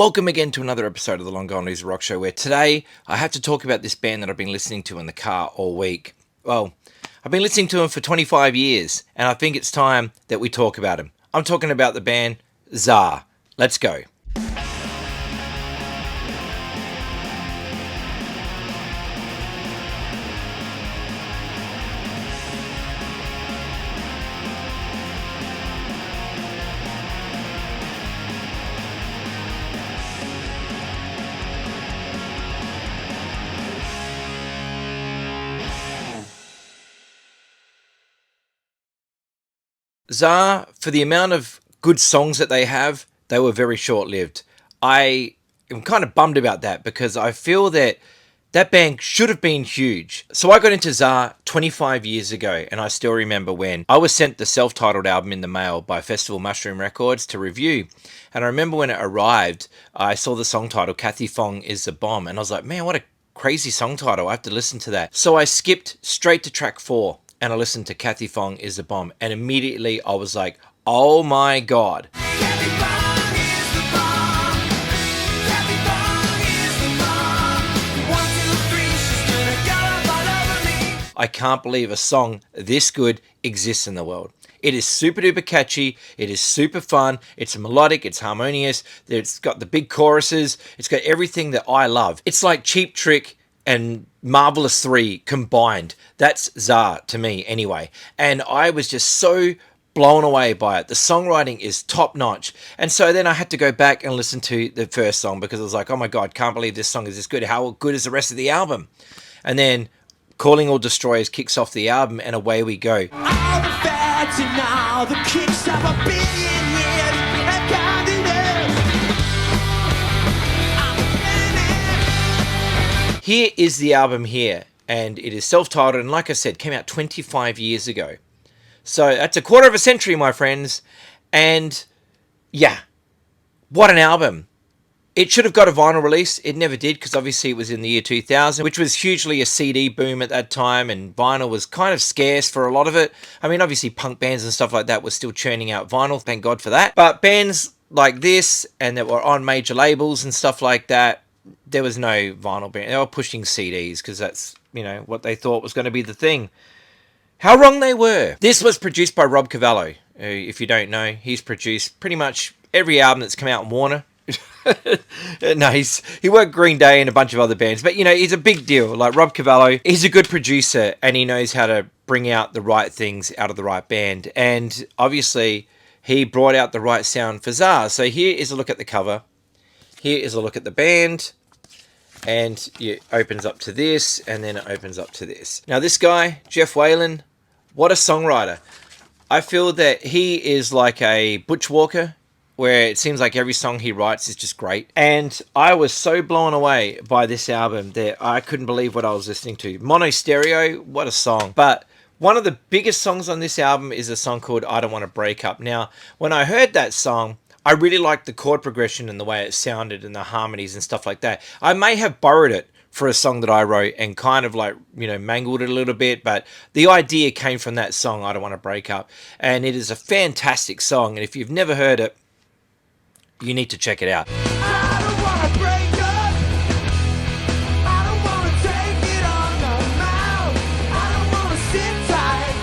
Welcome again to another episode of the Long Gone Loser Rock Show, where today I have to talk about this band that I've been listening to in the car all week. Well, I've been listening to them for 25 years, and I think it's time that we talk about them. I'm talking about the band TSAR. Let's go. TSAR, for the amount of good songs that they have, they were very short-lived. I am kind of bummed about that because I feel that that band should have been huge. So I got into TSAR 25 years ago, and I still remember when I was sent the self-titled album in the mail by Festival Mushroom Records to review. And I remember when it arrived, I saw the song title, Kathy Fong is the Bomb, and I was like, man, what a crazy song title. I have to listen to that. So I skipped straight to track 4. And I listened to Kathy Fong is the Bomb. And immediately I was like, oh my God. I can't believe a song this good exists in the world. It is super duper catchy. It is super fun. It's melodic. It's harmonious. It's got the big choruses. It's got everything that I love. It's like Cheap Trick and Marvelous 3 combined. That's TSAR to me anyway. And I was just so blown away by it. The songwriting is top notch. And so then I had to go back and listen to the first song because I was like, oh my God, can't believe this song is this good. How good is the rest of the album? And then Calling All Destroyers kicks off the album and away we go. All the fancy now, the kicks of a billion years have gone to Here is the album here, and it is self-titled, and like I said, came out 25 years ago. So that's a quarter of a century, my friends, and yeah, what an album. It should have got a vinyl release. It never did, because obviously it was in the year 2000, which was hugely a CD boom at that time, and vinyl was kind of scarce for a lot of it. I mean, obviously punk bands and stuff like that were still churning out vinyl, thank God for that. But bands like this, and that were on major labels and stuff like that, there was no vinyl band. They were pushing CDs because that's, you know, what they thought was going to be the thing. How wrong they were. This was produced by Rob Cavallo. If you don't know, he's produced pretty much every album that's come out in Warner. No, he worked Green Day and a bunch of other bands, but you know, he's a big deal. Like Rob Cavallo, he's a good producer and he knows how to bring out the right things out of the right band. And obviously, he brought out the right sound for TSAR. So here is a look at the cover. Here is a look at the band, and it opens up to this, and then it opens up to this. Now this guy, Jeff Whalen, what a songwriter. I feel that he is like a Butch Walker, where it seems like every song he writes is just great. And I was so blown away by this album that I couldn't believe what I was listening to. Mono Stereo, what a song. But one of the biggest songs on this album is a song called I Don't Want to Break Up. Now, when I heard that song, I really liked the chord progression and the way it sounded and the harmonies and stuff like that. I may have borrowed it for a song that I wrote and kind of like, you know, mangled it a little bit, but the idea came from that song, I Don't Want to Break Up. And it is a fantastic song. And if you've never heard it, you need to check it out. I don't wanna break up. I don't wanna take it on the mouth. I don't wanna sit tight.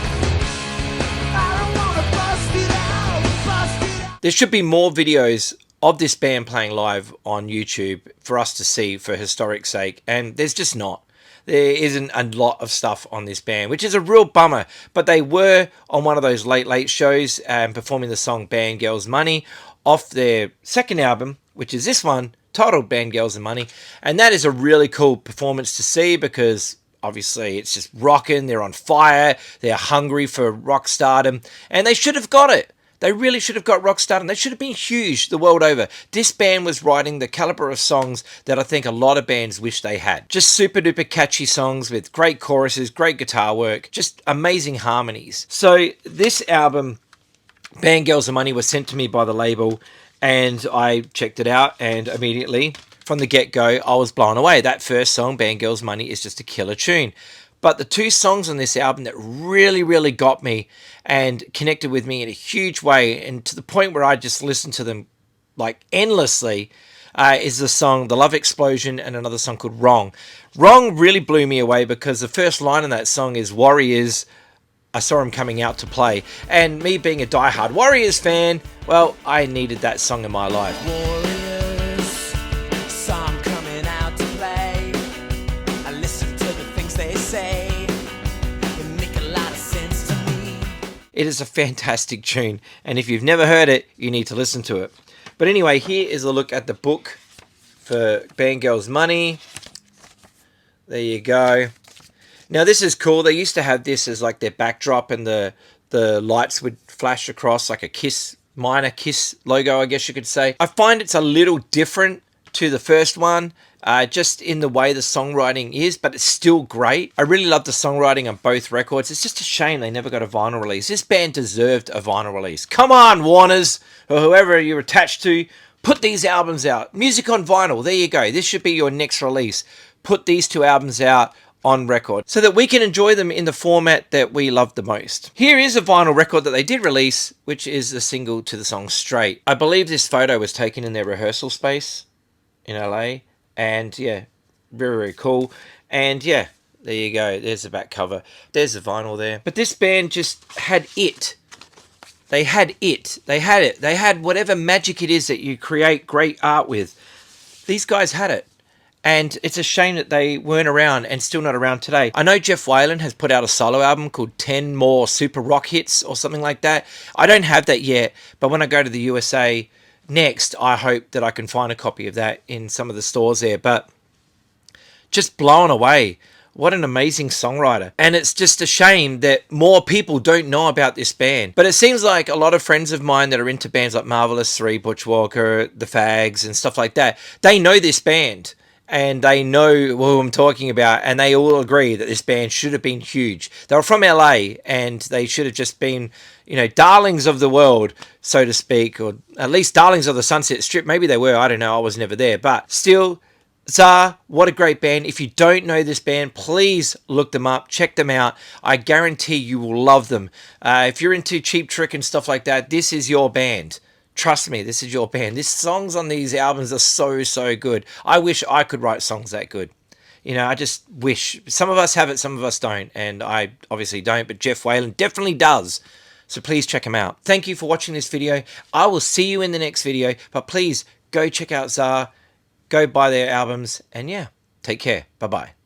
I don't wanna bust it out. There should be more videos of this band playing live on YouTube for us to see for historic sake, and there's just not. There isn't a lot of stuff on this band, which is a real bummer, but they were on one of those late shows performing the song Band Girls Money off their second album, which is this one, titled Band Girls and Money, and that is a really cool performance to see because obviously it's just rocking, they're on fire, they're hungry for rock stardom, and they should have got it. They really should have got rock stardom. They should have been huge the world over. This band was writing the caliber of songs that I think a lot of bands wish they had. Just super duper catchy songs with great choruses, great guitar work, just amazing harmonies. So this album, Band Girls and Money, was sent to me by the label and I checked it out, and immediately from the get-go I was blown away. That first song, Band Girls Money, is just a killer tune. But the two songs on this album that really got me and connected with me in a huge way, and to the point where I just listened to them like endlessly, is the song The Love Explosion and another song called Wrong. Wrong really blew me away because the first line in that song is Warriors, I saw him coming out to play. And me being a diehard Warriors fan, well, I needed that song in my life. Warriors, saw 'em coming out to play. I listen to the things they say. They make a lot of sense to me. It is a fantastic tune, and if you've never heard it, you need to listen to it. But anyway, here is a look at the book for Band Girls Money. There you go. Now this is cool. They used to have this as like their backdrop, and the lights would flash across like a Kiss, minor Kiss logo, I guess you could say. I find it's a little different to the first one, just in the way the songwriting is, but it's still great. I really love the songwriting on both records. It's just a shame they never got a vinyl release. This band deserved a vinyl release. Come on, Warners, or whoever you're attached to, put these albums out. Music on vinyl, there you go. This should be your next release. Put these two albums out on record so that we can enjoy them in the format that we love the most. Here is a vinyl record that they did release, which is the single to the song Straight. I believe this photo was taken in their rehearsal space in LA, and yeah, very, very cool. And yeah, there you go. There's the back cover. There's the vinyl there. But this band just had it. They had it. They had it. They had whatever magic it is that you create great art with. These guys had it. And it's a shame that they weren't around and still not around today. I know Jeff Whalen has put out a solo album called 10 More Super Rock Hits or something like that. I don't have that yet, but when I go to the USA next, I hope that I can find a copy of that in some of the stores there. But just blown away. What an amazing songwriter. And it's just a shame that more people don't know about this band. But it seems like a lot of friends of mine that are into bands like Marvelous 3, Butch Walker, The Fags, and stuff like that, they know this band. And they know who I'm talking about, and they all agree that this band should have been huge. They were from LA, and they should have just been, you know, darlings of the world, so to speak, or at least darlings of the Sunset Strip. Maybe they were, I don't know, I was never there. But still, TSAR, what a great band. If you don't know this band, please look them up, check them out. I guarantee you will love them. If you're into Cheap Trick and stuff like that, this is your band. Trust me, this is your band. These songs on these albums are so, so good. I wish I could write songs that good. You know, I just wish. Some of us have it, some of us don't. And I obviously don't, but Jeff Whalen definitely does. So please check him out. Thank you for watching this video. I will see you in the next video. But please go check out TSAR. Go buy their albums. And yeah, take care. Bye-bye.